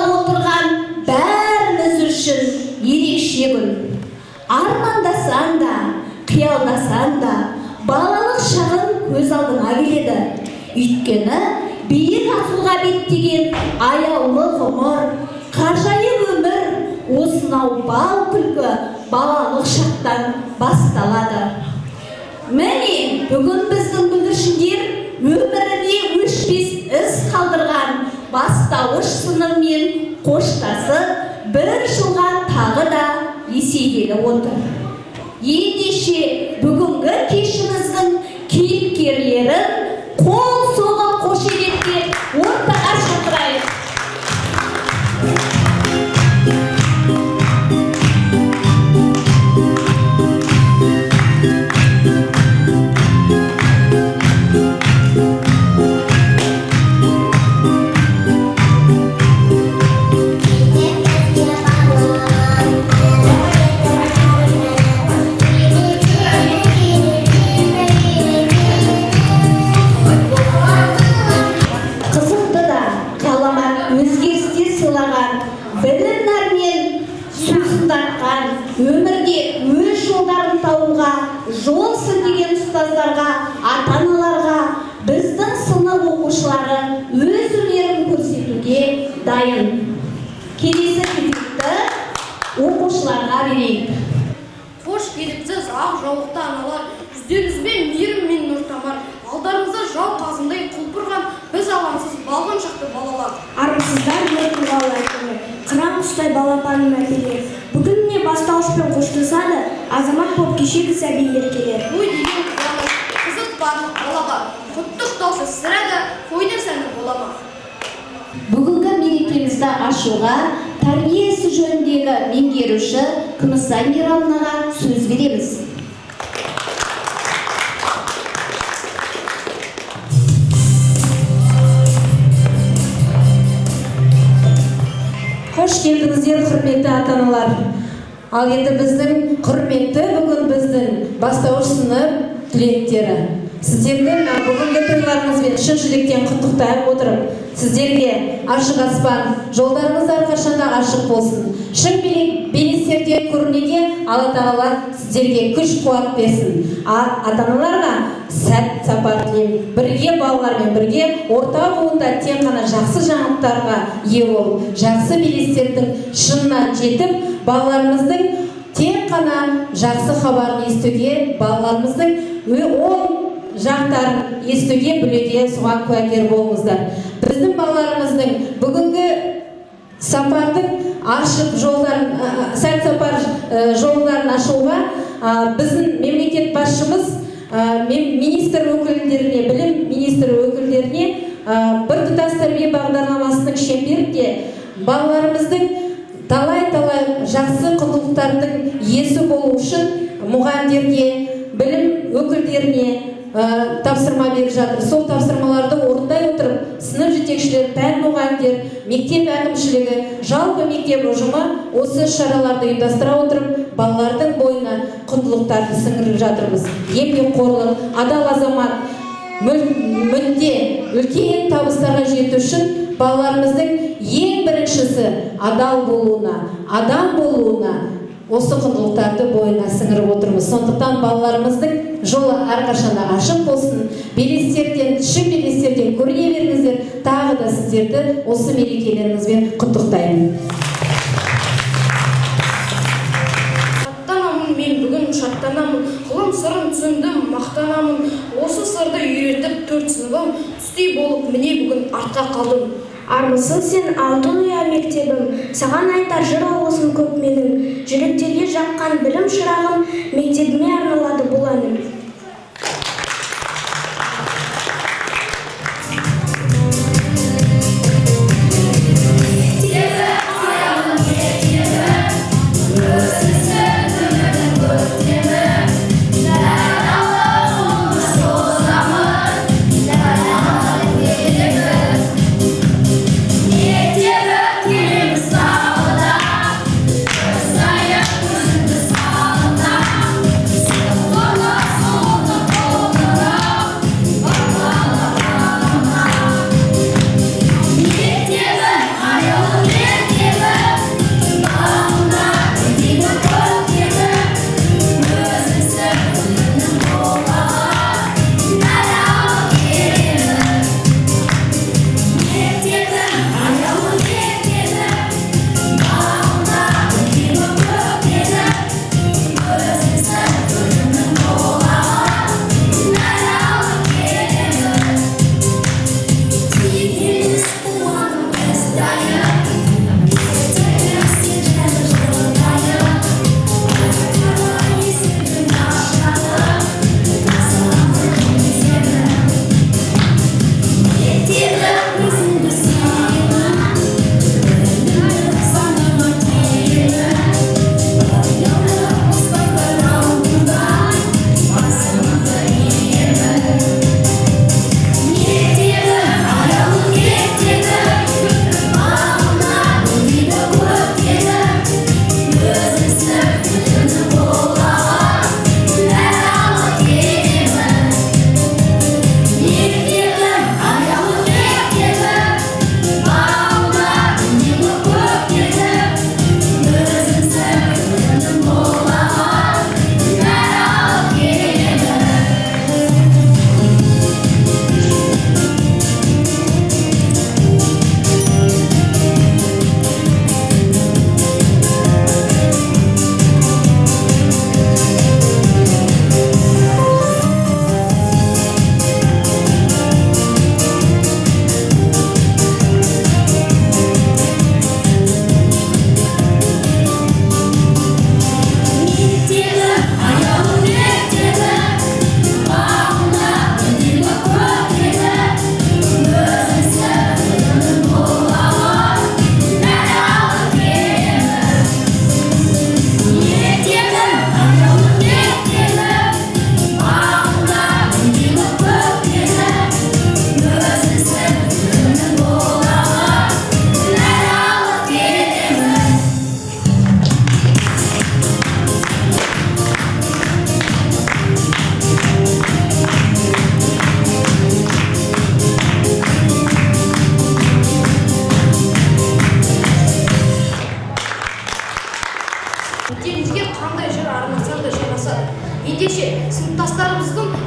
отырған бәріміз үшін ерекше күн. Армандасаң да, қиялдасаң да, балалық шағың көз алдыңа келеді. Өйткені биік асуға беттеген аяулы ғұмыр, ғажайып өмір, осынау бал күлкі балалық шақтан басталады. Міне, бүгін біздің бүлдіршіндер өміріне өшпес із қалдырған бастауыш сыныбымен қоштасып, бір жылға тағы да есейгелі отыр. Ендеше бүгінгі кешіміздің кейіпкерлерін қол соғып қошеметке ортаға шақырайық. Өмірде өз жолдарын тауға, жол сілтеген ұстаздарға, ата-аналарға, біздің сынып оқушылары өз өнерін көрсетуге дайын. Келесі кезекті оқушыларға берейік. Қош келіпсіз ақ жаулықты аналар, жүздеріңізбен мейірім мен нұр тамар. Алдарыңызда жау қазындай құлпырған біз алаңсыз балғын шақты балалар. Армысыздар еркін балалар күні, қыран құстай балапанын әкелер. Бүгін міне бастауышпен қоштасады, азамат боп кешегі сәби еркелер. Ой деген қуаныш, қызық барлық балаға, құттықтаушы сірә да қойды сәні болама. Бүгінгі мерекемізді ашуға тәрбие ісі жөніндегі меңгеруші Күмісай Мейрамовнаға сөз береміз. Қош келдіңіздер, құрметті ата-аналар. Ал енді біздің құрметті бүгін біздің бастауыш сынып түлектері. Сіздердің бүгінгі тойларыңызбен шын жүректен құттықтап отырып, сіздерге ашық аспан, жолдарыңыз әрқашанда ашық болсын. Шын белестерде көрінуге Алла Тағала сіздерге күш қуат берсін. Ата-аналарға сәт сапар тілеймін. Бірге балалармен бірге орта буында тек қана жақсы жаңалықтарға ие болып, жақсы белестердің шынына жетіп, балаларымыздың тек қана жақсы хабарын естуге, балаларымыздың оң жақтарын естуге, білуге, соған куәгер болыңыздар. Біздің балаларымыздың бүгінгі сапардың ашып жолдарын, сәт сапар жолдарын ашуға біздің мемлекет басшымыз министр өкілдеріне, білім министрі өкілдеріне біртұтас тәрбие бағдарламасының шеңберінде балаларымыздың талай-талай жақсы құндылықтардың иесі болу үшін мұғалімдерге, білім өкілдеріне тапсырма беріп жатыр. Сол тапсырмаларды орындай отырып, сынып жетекшілер, пән мұғалімдер, мектеп әкімшілігі, жалпы мектеп ұжымы осы шараларды ұйымдастыра отырып, балалардың бойына құндылықтарды сіңіріп жатырмыз. Еңбекқорлық, адал азамат, мүдде, үлкен табыстарға жету үшін балаларымыздың ең біріншісі адал болуына, адам болуына, осы құндылықтарды бойына сіңіріп отырмыз. Сондықтан балаларымыздың жолы әрқашанда ашық болсын. Белестерден, шын белестерден көріне беріңіздер. Тағы да сіздерді осы мерекелеріңізбен құттықтаймын. Шаттанамын, мен бүгін шаттанамын. Ғылым сырын түсіндім, мақтанамын. Осы сырды үйретіп төрт сыныбым, түстей болып міне бүгін артқа қалдым. Армысың сен алтын ұя мектебім, саған айтар жыр алғысым көп менің. Жүректерге жаққан білім шырағым, мектебіме арналады бұл әнім. Sağ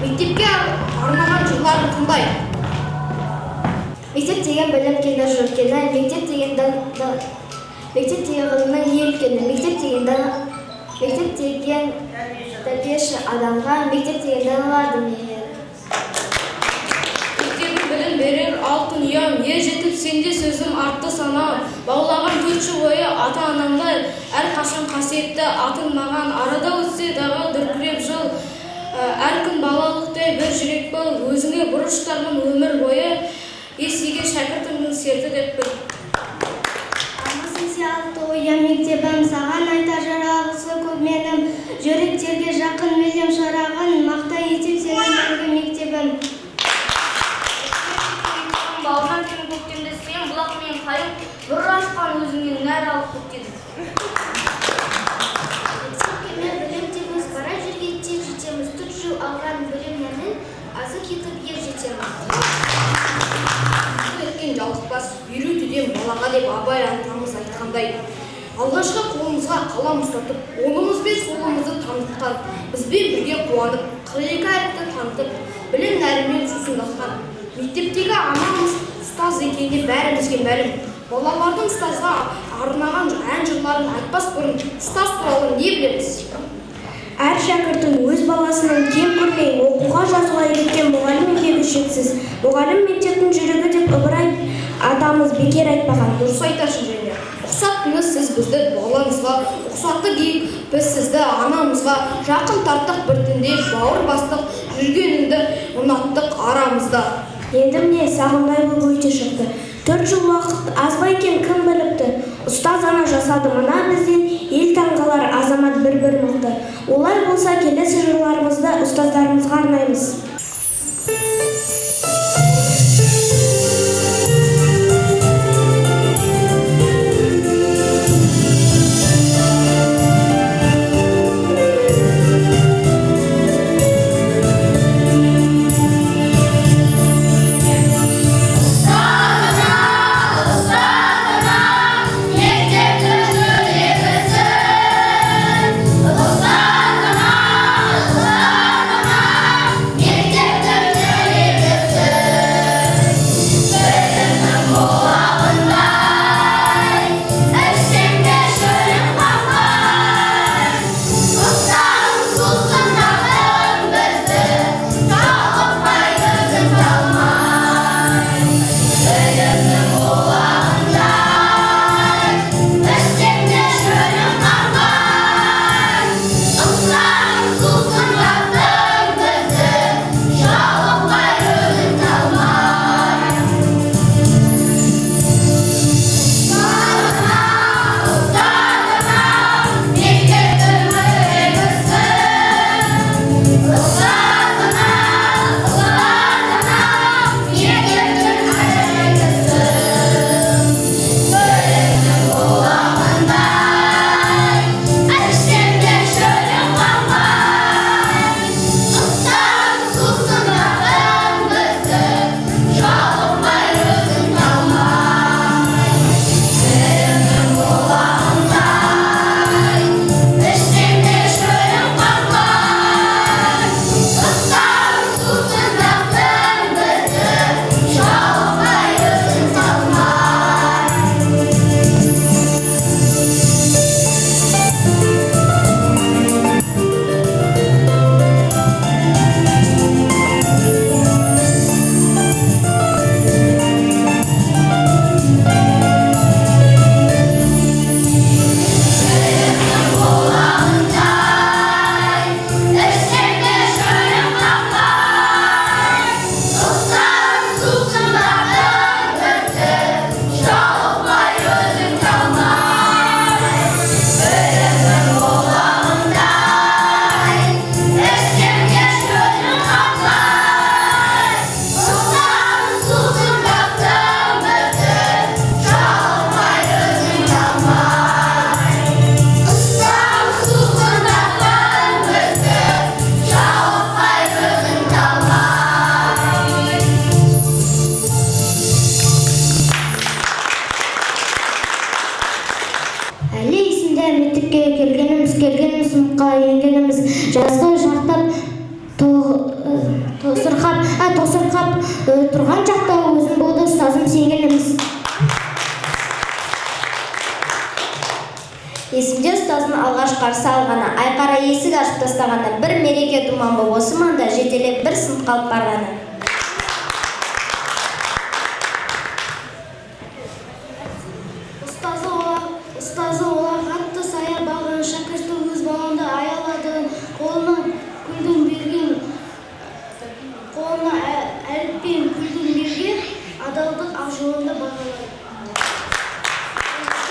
мектепке арнаған жылдары қандай? Мектеп деген білім кеңдер жүрткені, мектеп деген ғылымның ең үлкені, мектеп деген тәрбиеші адамға, мектеп деген далаларды мейір. Мектебі білім берер алтын ұям, ер жетіп сенде сөзім артты санау. Баулаған 4 жыл бойы ата-анамда әрқашан қасиетті атын маған арада өтсе дағы дүркіреп жыл. Әр күн балалықтай бір жүрек бол, өзіңе бұрыштармын өмір бойы, есеге шәкіртімнің серті деп біл. Алты ойым мектебім, саған айтар жарағысы көп менім, жүректерге жақын мөлем шарағын, мақта етем сені мәңгі мектебім. Бауыржан сен көктемде сен бұлақ мен қайып, бір ашқан өзіңнен нәр алып көктедім. Мектепке білім тебіз, бара жерге тек жетеміз, 4 жыл алған білімнің азы кетіп ер жетеміз. Өткен жалғызбас үйретуден балаға деп абай атамыз айтқандай. Алғашқы қолымызға қалам ұстатып, оңымызбен солымызды танытқан, бізбен бірге қуанып, 42 әріпті танытып, білім нәрімен сусындатқан. Мектептегі анамыз ұстаз екенде бәрімізге мәлім. Балалардың ұстазға арнаған ән жырларын айтпас бұрын ұстаз туралы не білеміз? Әр шәкірттің өз баласының кем көрмей, оқуға жазуға үйреткен мұғалім еңбегі шексіз. Мұғалім мектептің жүрегі деп ыбырай атамыз бекер айтпаған. Дұрыс айтасың және. Ұқсаттыңыз сіз бізді балаңызға, ұқсатты дейік біз сізді анамызға, жақын тарттық біртінде бауыр бастық, жүргеніңді ұнаттық арамызда. Енді міне сағындай болып өте шықты. 4 жыл уақыт аз ба екен кім біліпті. Ұстаз ана жасады мына бізден, ел таңғалар азамат бір-бір мықты. Олай болса келесі жырларымызды ұстаздарымызға арнаймыз. келгеніміз сыныпқа енгеніміз жазғы жақтап тосырқап тұрған жақта өзім болды ұстазым сенгеніміз. Есімде ұстаздың алғаш қарсы алғаны, айқара есік ашып тастағаны, бір мереке думан боп осы маңда жетелеп бір сынып қалып барғаны. Ұстазы олар қатты сая бағын, шәкірті өз балаңды аяладың, қолына әліппен күлдің берген, адалдық ақ жолында бағалады.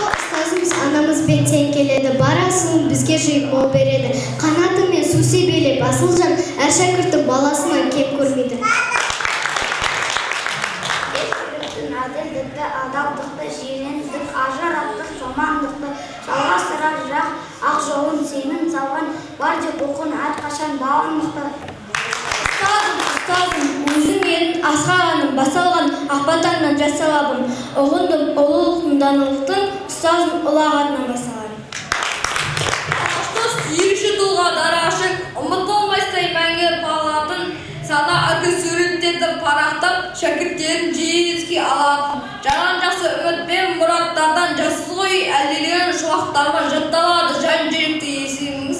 Ұстазымыз анамызбен тең келеді, барасың бізге жиып мол береді. Қанатымен су себелеп, асыл жан әр шәкірті баласынан кем көрмейді. Әділдікті, адалдықты, жирендік, ажараттық, жамандықты жалғастырар жақ ақ жолын сенің салған бар деп оқын әрқашан балаң мықты. Ұстазым, өзің едің асқағаным, басалған ақбатаңнан жасалабым, ұғындым ұлылықтың данылықтың, ұстазым ұлағатынан басаларым. Сүйінші тұлға дара ашық, ұмытылмастай мәңгі палатын, сана акы суреттерді парақтап, шәкірттерін жиі алатын. Жаған жақсы үмітпен мұраттардан жасыз ғой, әлдеген шуақтарға жатталады жан жүректі есіміңіз.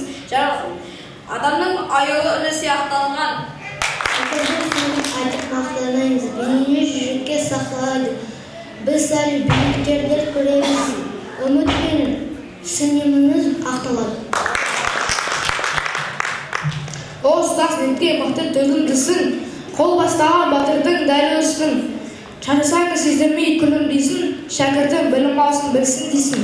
Адамның айылы үні сияқталған. Айтып мақтанаймыз, бейне жүрекке сақталады. Біз әлі биіктерді көреміз, үміт пен сеніміміз ақталады. О, ұстаз, нетке мықты төзімдісің, қол бастаған батырдың дәл өзсің. Шарысаңды сездірмей күнім дейсің, шәкіртің білім алсын білсін дейсің.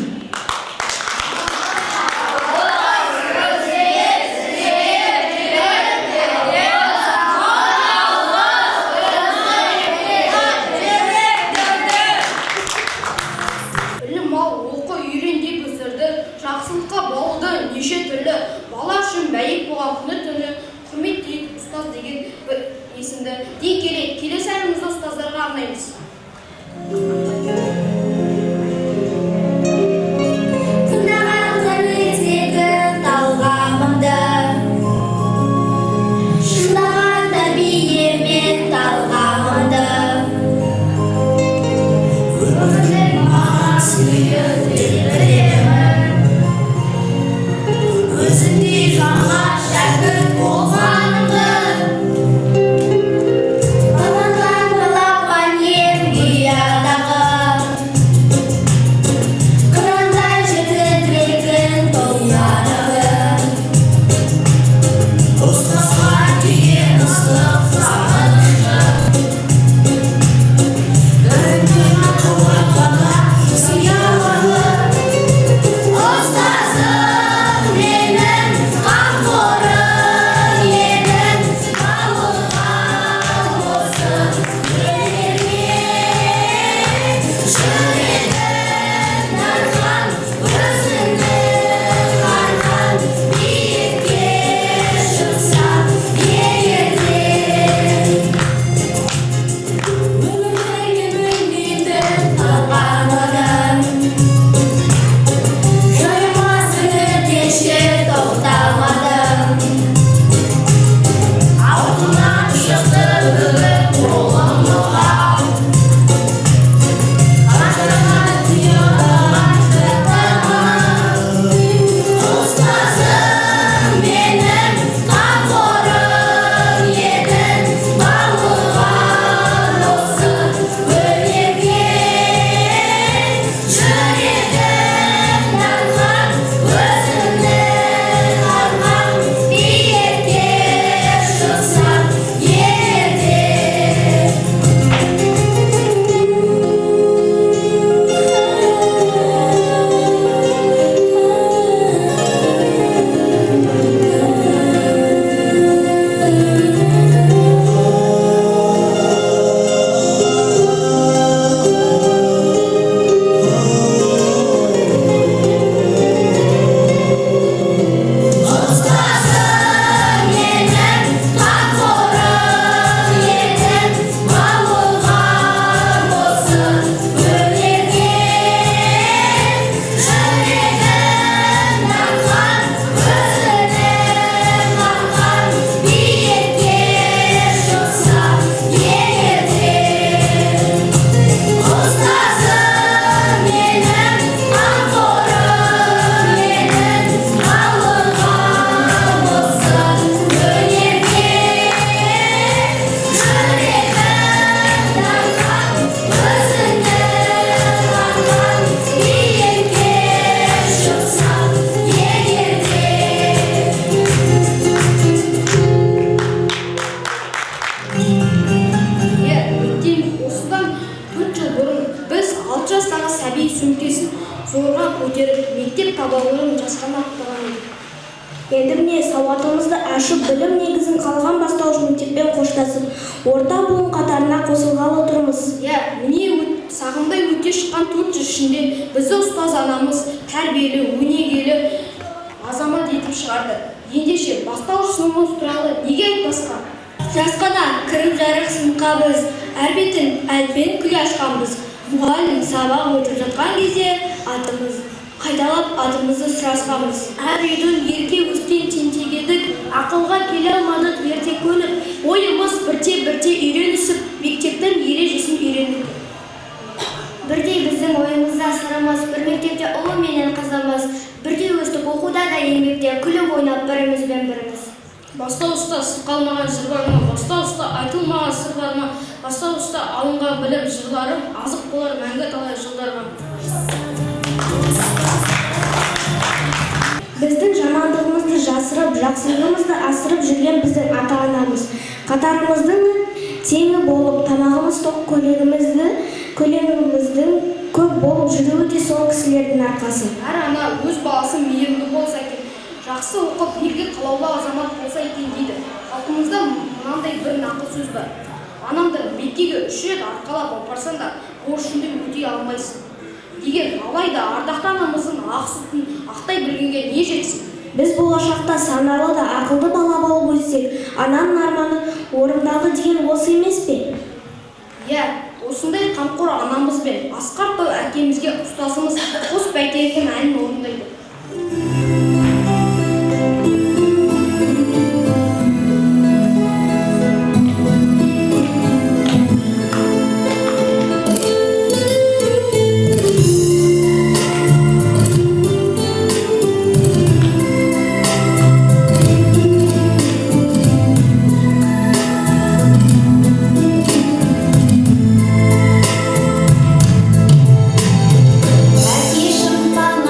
Білім ал, оқы, үйрен деп өсірді, жақсылыққа бауылды неше түрлі, бала үшін бәйек болған күні түні, құрмет дейік ұстаз деген бір есімді. Дей келесі әнімізді ұстаздарға арнаймыз. Тыңдаған тәрбиедегі талғамымды, шындаған тәрбиемен талғамымды, өмірдің мағынасымен білемін, өзіңдей жанға шәкірт болғанымды, баладан балаға не көтеріп мектеп табалдырығын жасқана аттаған еді. Енді міне сауатымызды ашып, білім негізін қалған бастауыш мектеппен қоштасып, орта буын қатарына қосылғалы отырмыз. Міне сағымдай өте шыққан 4 жыл ішінде бізді ұстаз анамыз тәрбиелі, өнегелі азамат етіп шығарды. Ендеше бастауыш сыныбымыз туралы неге айтпасқа? Жасқана кіріп жарық сыныпқа біз, әрбетін әлпен күле ашқанбыз. Мұғалім сабақ өтіп жатқан кезде қайталап атымызды сұрасқанбыз. Әр үйдің ерке өскен тентегедік, ақылға келе алмадық ерте көніп, ойымыз бірте-бірте үйренісіп, мектептің ережесін үйрендік. Бірдей біздің ойымызда сырымыз, бір мектепте ұлы менен қызымыз, бірдей өстік оқуда да еңбекте күліп ойнап бірімізбен біріміз. Бастауышта сықалмаған жыр бар ма, бастауышта айтылмаған сыр бар ма, бастауышта алынған білім жырлары азық болар мәңгі талай жылдарға. Біздің жамандығымызды жасырып, жақсылығымызды асырып жүрген біздің ата-анамыз. Қатарымыздың теңі болып, тамағымыз тоқ, көлеміміздің көп болып жүруі де сол кісілердің арқасы. Әр ана өз баласы мейірімді болса екен, жақсы оқып, елге қалаулы азамат болса екен дейді. Халқымызда мынандай бір нақыл сөз бар. Анамды Меккеге 3 рет арқалап апарсаң да, борышыңды өтей алмайсың деген. Алайда ардақты анамыздың ақ сүтін ақтай білгенге не жетсін? Біз болашақта саналы да ақылды бала болып өссек, ананың арманы орындалды деген осы емес пе? Осындай қамқор анамыз бен асқар тау әкемізге ұстазымыз қос бәйтеректің әнін орындайды. Әке шыққан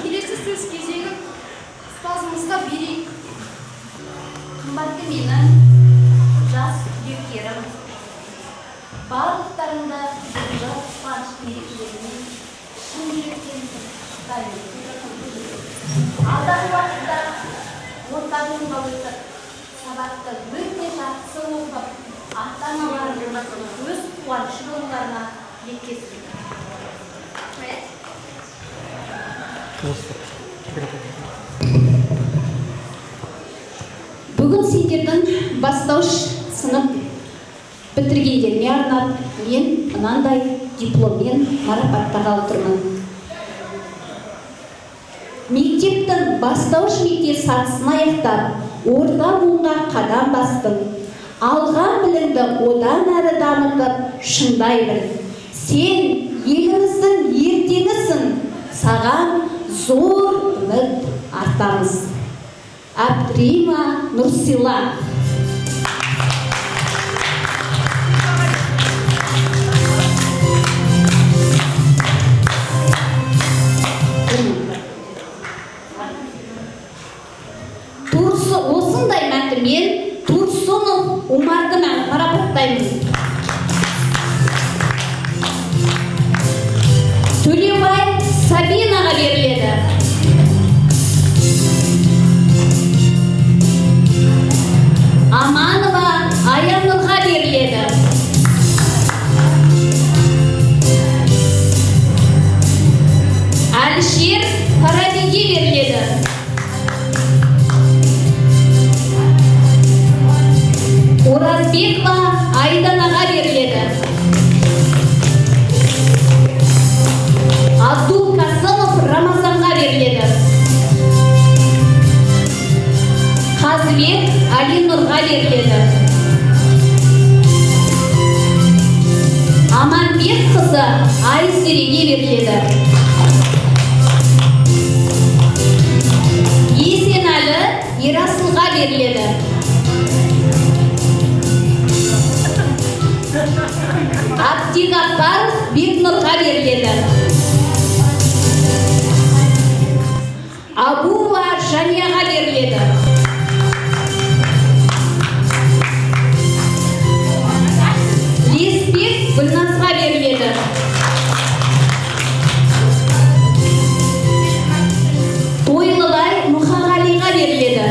Келесі сөз кезегі ұстазымызға берейік. Қымбатты менің жас түлектерім, барлықтарыңды жыл қуаныш мерекелерімен шын жүректен құттықтаймын. Алдағы уақытта ортаңызға өтіп, сабақты өте жақсы оқып, ата-аналарының өз қуанышы болуларына тілектеспін. Бүгін сендердің бастауыш сынып бітіргендеріне арнап мен мынандай дипломмен марапаттағалы тұрмын. мектептің бастауыш мектеп сатысын аяқтап, орта буынға қадам бастың. Алған білімді одан әрі дамытып, шыңдай біл. Сен еліміздің ертеңісің, саған зор үміт артамыз. Абдрима Нұрсила. Осындай мәтінмен Турсунов Умарды марапаттаймыз. Төлебай Сабинаға беріледі. Аманова Аянурға беріледі. Әлішер Парадиге беріледі. Оразбекова Айданаға беріледі. Абдул Қасымов Рамазанға беріледі. Қазыбек Алинұрға беріледі. Аманбек қызы Айсереге беріледі. Есенәлі Ерасылға беріледі. Абдиғапар Бекнұрға беріледі. Абуова Жанияға беріледі. Леспек Гүлназға беріледі. Тойлыбай Мұхағалиға беріледі.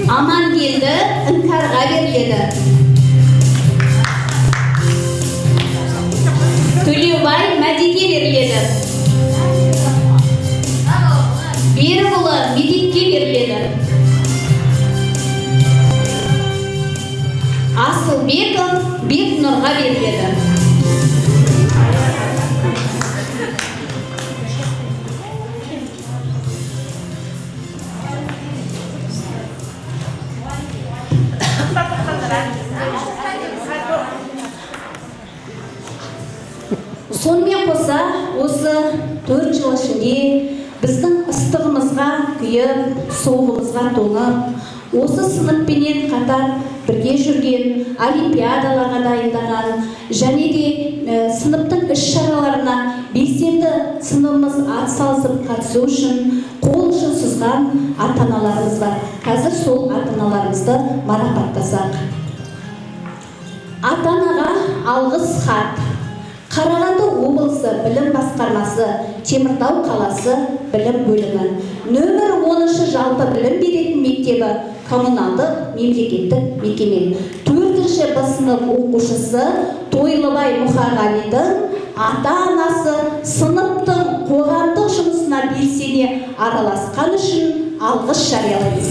Амангелді Іңкарға беріледі. Төлеубай Мәдеге беріледі. Берікұлы Медетке беріледі. Асылбеков Бекнұрға беріледі. Сонымен қоса, осы 4 жыл ішінде біздің ыстығымызға күйіп, соғымызға тоңып, осы сыныппенен қатар бірге жүрген, олимпиадаларға дайындаған және де сыныптың іс-шараларына белсенді сыныбымыз атсалысып қатысу үшін қол ұшын созған ата-аналарымыз бар. Қазір сол ата-аналарымызды марапаттасақ. Ата-анаға алғыс хат. Қарағанды облысы білім басқармасы, Теміртау қаласы білім бөлімі, нөмір 10 жалпы білім беретін мектебі, коммуналдық мемлекеттік мекеме. 4-ші Б сынып оқушысы Тойлыбай Мұхағалидің ата-анасы сыныптың қоғамдық жұмысына белсене араласқан үшін алғыс жариялаймыз.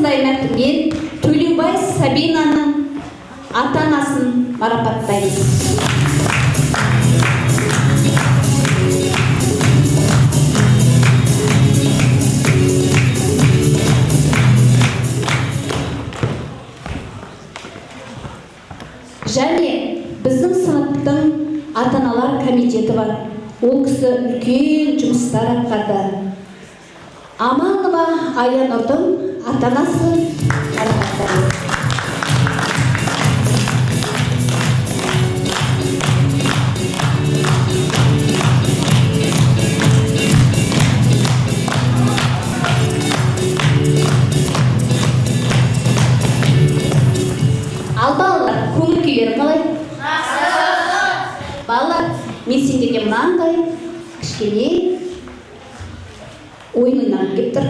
Мәтінмен Төлеубай Сабинаның ата-анасын марапаттаймыз. Және біздің сыныптың ата-аналар комитеті бар. Ол кісі үлкен жұмыстар атқарды. Аманова Аянұрдың ата-анасы марапаттаймыз. Ал балалар, көңіл күйлері қалай? Балалар, мен сендерге мынандай кішкене ойын ойнап келіп тұр.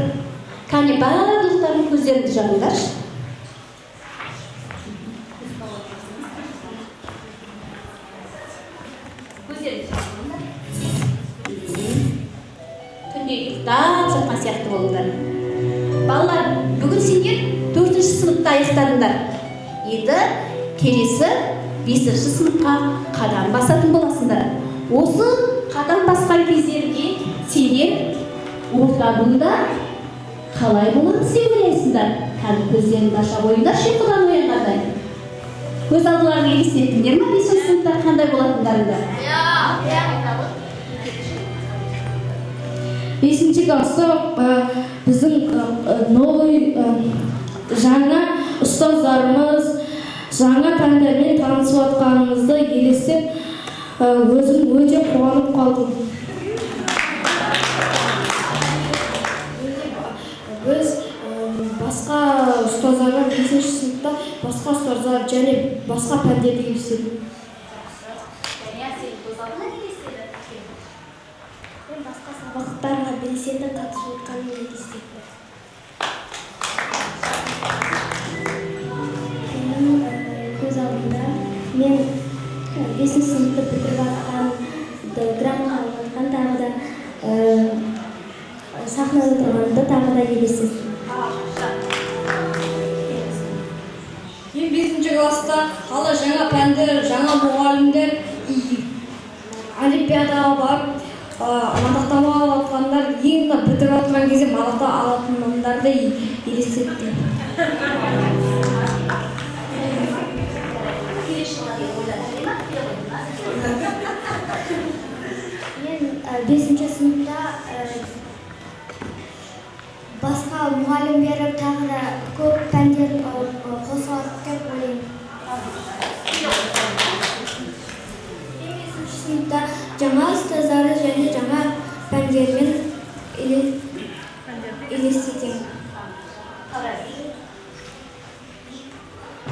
Кәне барлықтардың көздеріңді жабыңдаршы. Көздеріңді жабыңдар. үйде ұйықтап жатқан сияқты болыңдар. Балалар, бүгін сендер 4-ші сыныпта аяқтадыңдар. Енді келесі 5-ші сыныпқа қадам басатын боласыңдар. Осы қадам басқан кездерде сендер ортабында қалай болады сен ойлайсыңдар? Қазір көздеріңді аша қойыңдаршы, ұйқыдан оянғандай. Көз алдыларыңа елестеттіңдер ме 5-ші сыныпта қандай болатындарыңды? 5-ші класста біздің новый жаңа ұстаздарымыз жаңа пәндермен танысып жатқанымызды елестеп өзім өте қуанып қалдым. Біз басқа ұстаздардан 5-ші сыныпта басқа ұстаздар және басқа пәндерді елестедім. Мен басқа сабақтарға белсенді қатысып отқанымды елестетті. Менің көз алдымда мен 5-ші сыныпты бітіріп жатқанды, грамота алған тағы да сахнада тұрғанымды тағы да елестеттім. Мен 5-ші класста қалай жаңа пәндер, жаңа мұғалімдер, олимпиадаға барып мадақтама алатқандар, ең бітіріп жатқан кезде мадақта алатындарды елестеттім. Мен 5-ші сыныпта басқа мұғалім беріп тағы да көп пәндер қосылады деп ойлаймын. Мен 5-ші сыныпта жаңа ұстаздары және жаңа пәндермен елестетемін.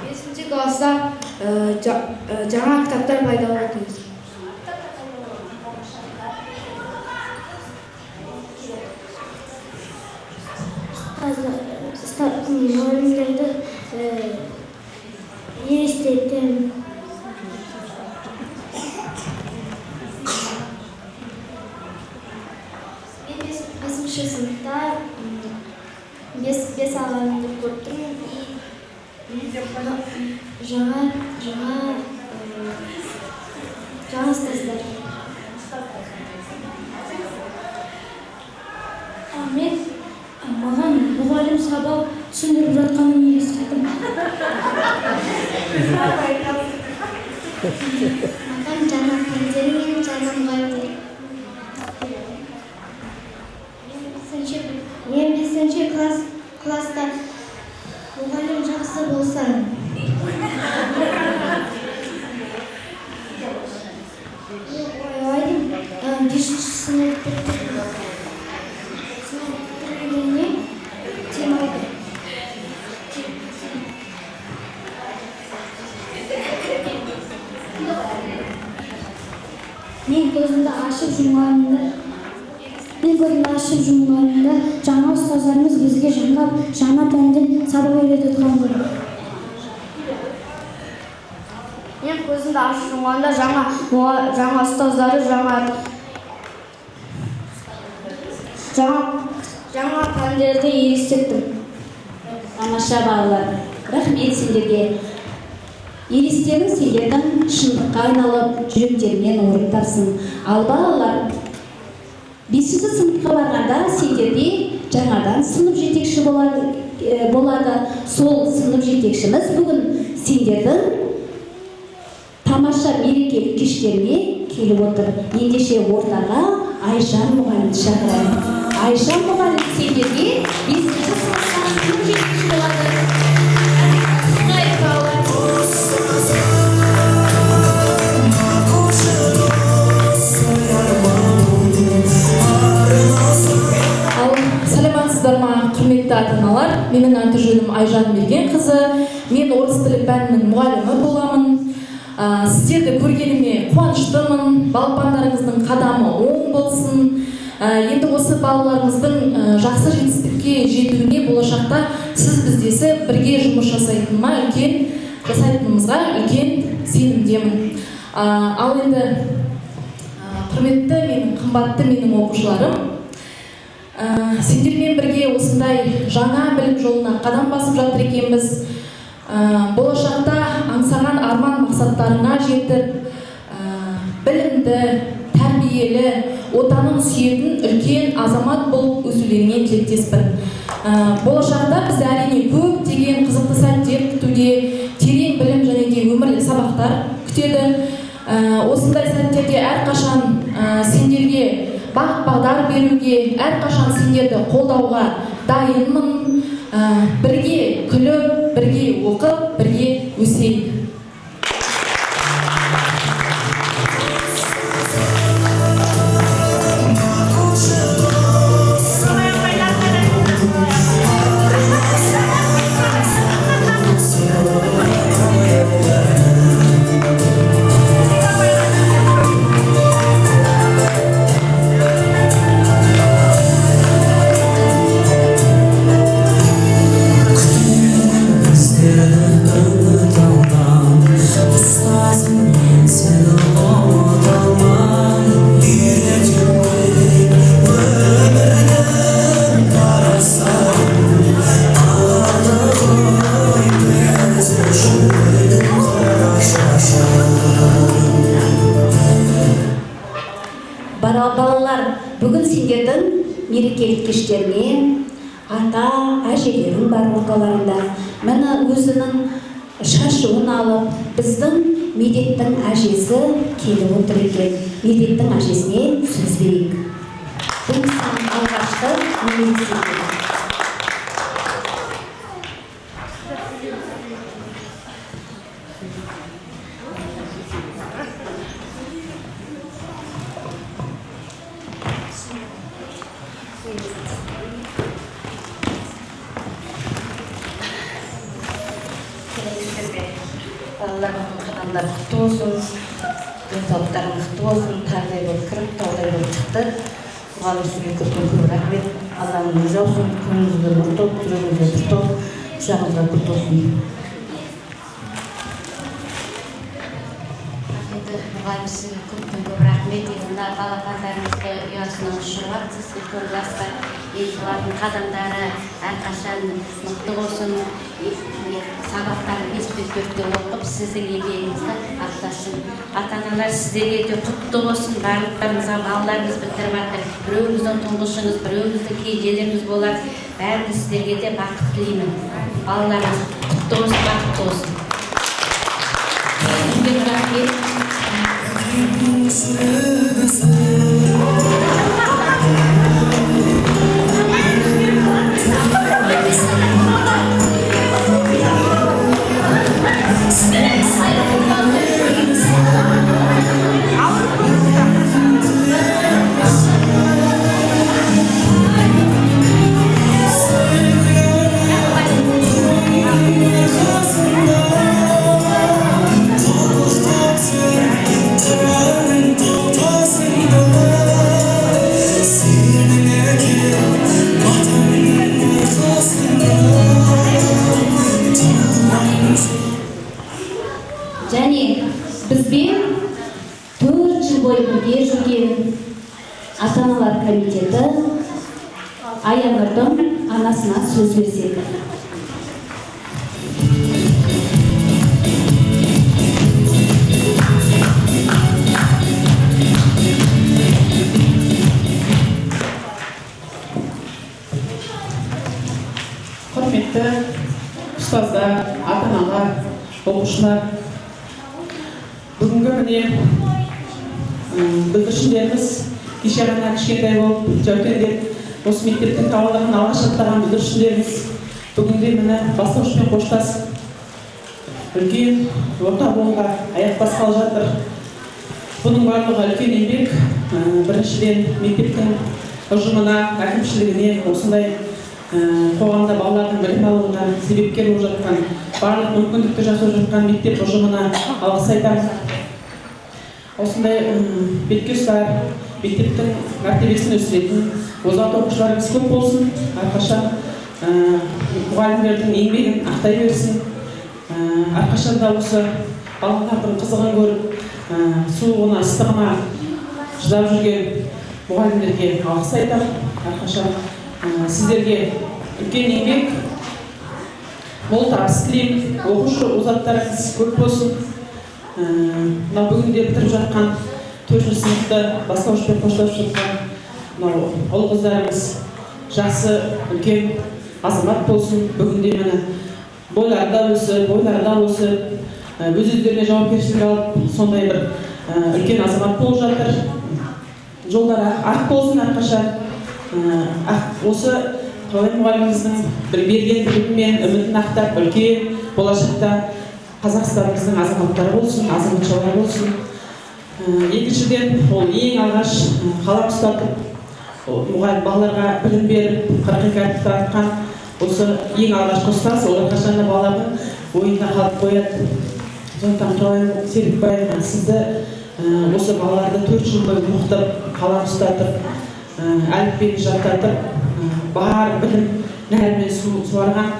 5-ші класста жаңа кітаптар пайда болады. Мұғалімдерді елестетемін. Мен 5-ші сыныпта 5 ағайынды көрдім. Жаңа ұстаздар. Мен маған мұғалім сабақ түсіндіріп жатқанын елестеттім. Маған жаңа пәндер мен жаңа мұғалімдер. Мен 5-ші класста мұғалім жақсы болса. Ойлаймын, 5-ші сынып бітіргеніне демалды. Мен көзімді ашып жұмғанымда жаңа ұстаздарымыз бізге жаңа пәнден сабақ үйретіп жатқан көрдім. Мен көзімді ашып жұмғанда жаңа ұстаздары жаңа пәндерді елестеттім. Тамаша балалар, рахмет сендерге. Елестерің сендердің шындыққа айналып, жүректерінен орын тапсын. Ал балалар, 5-ші сыныпқа барғанда сендерде жаңадан сынып жетекші болады. Сол сынып жетекшіміз бүгін сендердің тамаша мерекелік кештеріне келіп отыр. Ендеше ортаға Айжан мұғалімді шақырайық. Айжан мұғалім сендерге 5-ші сыныпқа сынып жетекші болады. Саламатсыздар ма, құрметті ата-аналар? Менің аты-жөнім Айжан Мергенқызы. Мен орыс тілі пәнінің мұғалімі боламын. Сіздерді көргеніме қуаныштымын. Балапандарыңыздың қадамы оң болсын. Енді осы балаларымыздың жақсы жетістікке жетуіне болашақта сіз біздесі бірге жұмыс жасайтынымызға үлкен сенімдемін. Ал енді құрметті қымбатты менің оқушыларым, Сендермен бірге осындай жаңа білім жолына қадам басып жатыр екенбіз. Болашақта аңсаған арман мақсаттарына жетіп, білімді, тәрбиелі, отанын сүйетін үлкен азамат болып өсулеріңе тілектеспін. Болашақта біз әрине көптеген қызықты сәттер күтуде, терең білім және де өмірлік сабақтар күтеді. Осындай сәттерде әрқашан сендерге бағыт-бағдар беруге, әрқашан сендерді қолдауға дайынмын. Бірге күліп, бірге оқып, бірге өсейік. Балалар, бүгін сендердің мерекелік кештеріне ата, әжелерің бар орталарында міне өзінің шашуын алып, біздің медеттің әжесі келіп отыр екен. Медеттің әжесіне сөз берейік. Бұл кісінің алғашқы мерекесі. Балалардың қадамдар құтты болсын, денсаулықтарың құтты болсын, тардай болып кіріп, таудай болып шықты. Мұғалім сізге көп рахмет. Алланың өзі olsun, көңіліңізге нұр толып, жүрегіңізге бір толып, құшағыңызға гүл толсын. Мұғалім сізге көп рахмет. Мына балапандарыңызды ұясынан ұшырып, сізге көп жасқа елшілердің қадамдары әрқашан мықты болсын. Сабақтарын бес-төртте оқып, сіздің еңбегіңізді ақтасын. Ата-аналар сіздерге де құтты болсын. Барлықтарыңызға балаларыңыз бітіріп жатыр. Біреуіңіздің тұңғышыңыз, біреуіңіздің кенжелеріңіз болады. Бәрі сіздерге де бақыт тілеймін. Балаларыңыз құтты болсын, бақытты болсын. Және бізбен 4 жыл бойы бірге жүрген ата-аналар комитеті Аянұрдың анасына сөз берсек. Құрметті ұстаздар, ата-аналар, оқушылар, бүгінгі міне бүлдіршіндеріміз кеше ғана кішкентай болып жәукендеп осы мектептің табалдырығын алғаш аттаған бүлдіршіндеріміз бүгінде міне бастауышпен қоштасып үлкен орта буынға аяқ басқалы жатыр. Бұның барлығы үлкен еңбек. Біріншіден мектептің ұжымына, әкімшілігіне, осындай қоғамда балалардың білім алуына себепкер болып жатқан, барлық мүмкіндікті жасап жатқан мектеп ұжымына алғыс айтамын. Осындай бетке ұстар, мектептің мәртебесін өсіретін озат оқушыларымыз көп болсын. Әрқашан мұғалімдердің еңбегін ақтай берсін. Әрқашан да осы балалардың қызығын көріп, суығына, ыстығына шыдап жүрген мұғалімдерге алғыс айтамын. Әрқашан сіздерге үлкен еңбек, мол табыс тілеймін. Оқушы озаттарыңыз көп болсын. Мына бүгінде бітіріп жатқан 4-ші сыныпты бастауышпен қоштасып жатқан мынау ұл қыздарымыз жақсы үлкен азамат болсын. Бүгінде міне бойларда өсіп, өз-өздеріне жауапкершілік алып, сондай бір үлкен азамат болып жатыр. Жолдары ақ болсын әрқашан. Осы Талай мұғаліміміздің бір берген білімі мен үмітін ақтап, үлкен болашақта Қазақстанымыздың азаматтары болсын, азаматшалары болсын. Екіншіден, ол ең алғаш қалам ұстатып, мұғалім балаларға білім беріп, 42 әріп таратқан осы ең алғашқы ұстаз, ол әрқашан да балалардың ойында қалып қояды. Сондықтан Құралай Серікбаев, сізді осы балаларды 4 жыл бойы оқытып, қалам ұстатып, әліппені жаттатып, бар білім нәрімен суарған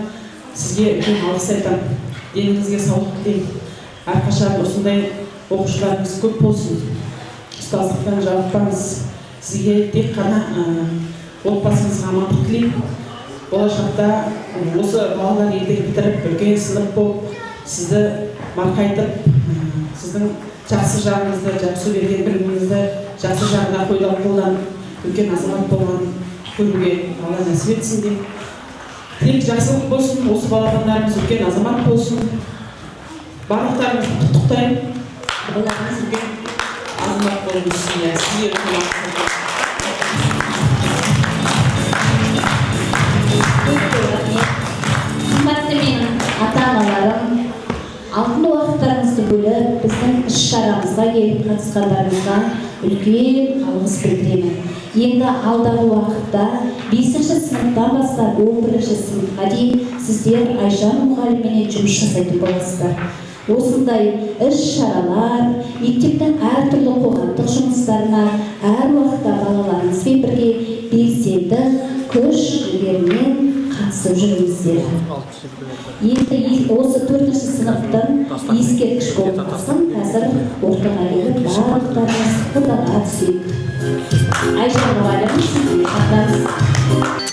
сізге үлкен алғыс айтамын. Деніңізге саулық тілеймін. Әрқашан осындай оқушыларыңыз көп болсын. Ұстаздықтан жалықпаңыз. Сізге тек қана отбасыңызға амандық тілеймін. Болашақта осы балалар елдер бітіріп, үлкен сынып болып, сізді марқайтып, сіздің жақсы жағыңызды, жақсы берген біліміңізді жақсы жағына қолданып, үлкен азамат болған көруге Алла нәсіп етсін деп. Тек жақсылық болсын, осы балапандарымыз үлкен азамат болсын. Барлықтарыңызды құттықтаймын. Балаларыңыз үлкен азамат болып өссін. Қымбатты менің ата-аналарым, алтын уақыттарыңызды бөліп, біздің іс-шарамызға келіп қатысқандарыңызға үлкен алғыс білдіремін. Енді алдағы уақытта 5-ші сыныптан бастап 11-ші сыныпқа дейін сіздер Айжан мұғалімменен жұмыс жасайтын боласыздар. Осындай іс-шаралар, мектептің әртүрлі қоғамдық жұмыстарына әр уақытта балаларыңызбен бірге белсенді күш-жігермен қатысып жүріңіздер. Енді осы 4-ші сыныптың ескерткіш болмасын қазір ортаға келіп барлықтарыңыз фотоға түсейік. Айжан мұғалім, сізге шақырамыз.